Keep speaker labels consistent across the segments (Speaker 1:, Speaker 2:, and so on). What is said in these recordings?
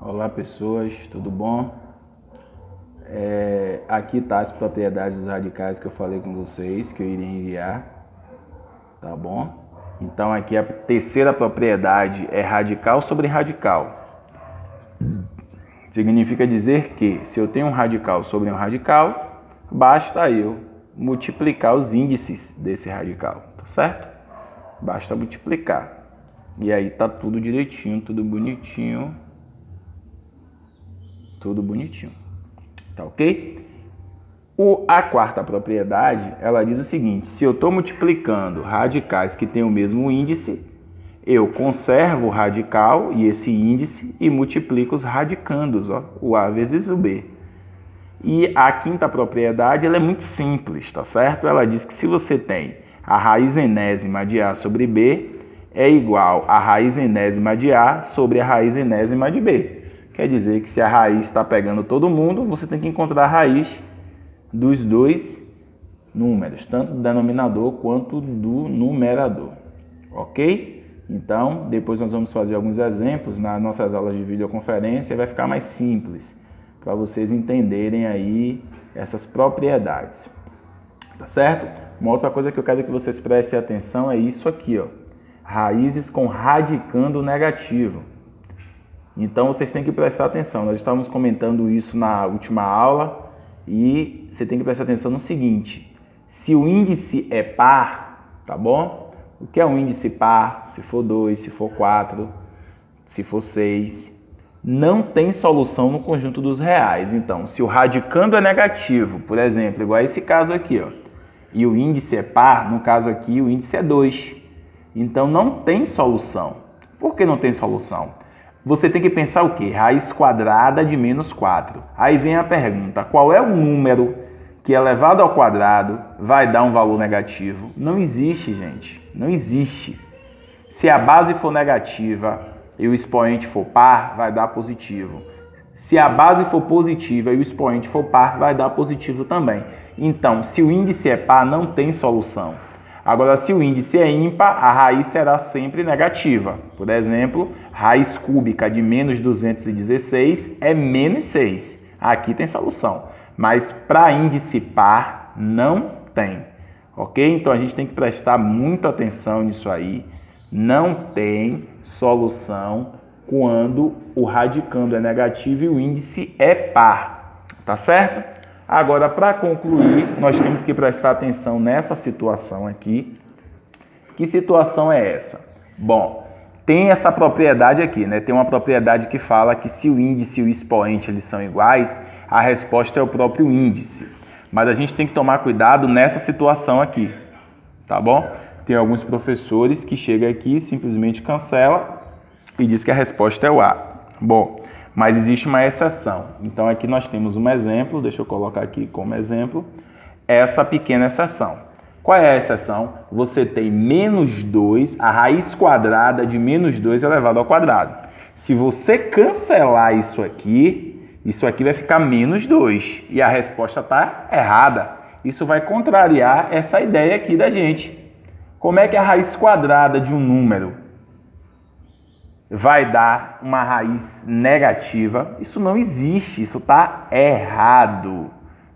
Speaker 1: Olá pessoas, tudo bom? Aqui tá as propriedades dos radicais que eu falei com vocês, que eu iria enviar, tá bom? Então aqui a terceira propriedade é radical sobre radical. Significa dizer que se eu tenho um radical sobre um radical, basta eu multiplicar os índices desse radical, tá certo? Basta multiplicar. E aí tá tudo direitinho, tudo bonitinho. Tudo bonitinho. Tá ok? A quarta propriedade, ela diz o seguinte: se eu estou multiplicando radicais que têm o mesmo índice, eu conservo o radical e esse índice e multiplico os radicandos, ó, o A vezes o B. E a quinta propriedade, ela é muito simples, tá certo? Ela diz que se você tem a raiz enésima de A sobre B, é igual a raiz enésima de A sobre a raiz enésima de B. Quer dizer que se a raiz está pegando todo mundo, você tem que encontrar a raiz dos dois números, tanto do denominador quanto do numerador, ok? Então, depois nós vamos fazer alguns exemplos nas nossas aulas de videoconferência, vai ficar mais simples para vocês entenderem aí essas propriedades, tá certo? Uma outra coisa que eu quero que vocês prestem atenção é isso aqui, ó, raízes com radicando negativo. Então vocês têm que prestar atenção, nós estávamos comentando isso na última aula e você tem que prestar atenção no seguinte: se o índice é par, tá bom? O que é um índice par? Se for 2, se for 4, se for 6, não tem solução no conjunto dos reais. Então, se o radicando é negativo, por exemplo, igual a esse caso aqui, ó, e o índice é par, no caso aqui o índice é 2, então não tem solução. Por que não tem solução? Você tem que pensar o quê? Raiz quadrada de menos 4. Aí vem a pergunta: qual é o número que elevado ao quadrado vai dar um valor negativo? Não existe, gente. Não existe. Se a base for negativa e o expoente for par, vai dar positivo. Se a base for positiva e o expoente for par, vai dar positivo também. Então, se o índice é par, não tem solução. Agora, se o índice é ímpar, a raiz será sempre negativa. Por exemplo, raiz cúbica de menos 216 é menos 6. Aqui tem solução. Mas para índice par, não tem. Ok? Então, a gente tem que prestar muita atenção nisso aí. Não tem solução quando o radicando é negativo e o índice é par. Tá certo? Agora, para concluir, nós temos que prestar atenção nessa situação aqui. Que situação é essa? Bom, tem essa propriedade aqui, né? Tem uma propriedade que fala que se o índice e o expoente eles são iguais, a resposta é o próprio índice. Mas a gente tem que tomar cuidado nessa situação aqui, tá bom? Tem alguns professores que chegam aqui, simplesmente cancela e diz que a resposta é o A. Bom, mas existe uma exceção. Então aqui nós temos um exemplo, deixa eu colocar aqui como exemplo, essa pequena exceção. Qual é a exceção? Você tem menos 2, a raiz quadrada de menos 2 elevado ao quadrado. Se você cancelar isso aqui vai ficar menos 2 e a resposta está errada. Isso vai contrariar essa ideia aqui da gente. Como é que a raiz quadrada de um número vai dar uma raiz negativa? Isso não existe, isso está errado,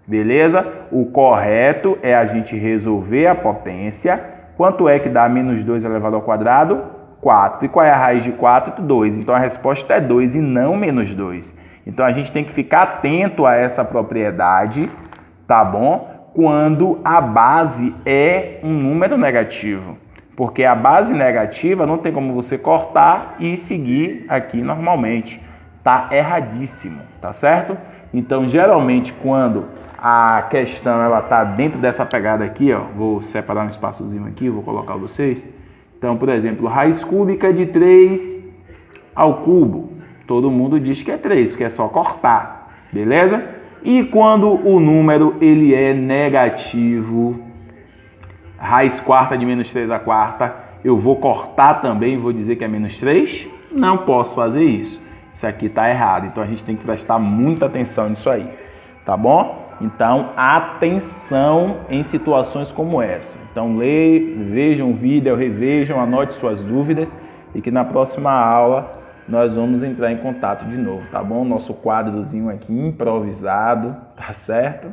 Speaker 1: beleza? O correto é a gente resolver a potência. Quanto é que dá menos 2 elevado ao quadrado? 4. E qual é a raiz de 4? 2. Então a resposta é 2 e não menos 2. Então a gente tem que ficar atento a essa propriedade, tá bom? Quando a base é um número negativo. Porque a base negativa não tem como você cortar e seguir aqui normalmente. Tá erradíssimo, tá certo? Então, geralmente, quando a questão ela tá dentro dessa pegada aqui, ó, vou separar um espaçozinho aqui, vou colocar vocês. Então, por exemplo, raiz cúbica de 3 ao cubo. Todo mundo diz que é 3, porque é só cortar, beleza? E quando o número ele é negativo, raiz quarta de menos 3 à quarta, eu vou cortar também, vou dizer que é menos 3? Não posso fazer isso. Isso aqui está errado. Então, a gente tem que prestar muita atenção nisso aí. Tá bom? Então, atenção em situações como essa. Então, vejam o vídeo, revejam, anote suas dúvidas e que na próxima aula nós vamos entrar em contato de novo, tá bom? Nosso quadrozinho aqui improvisado, tá certo?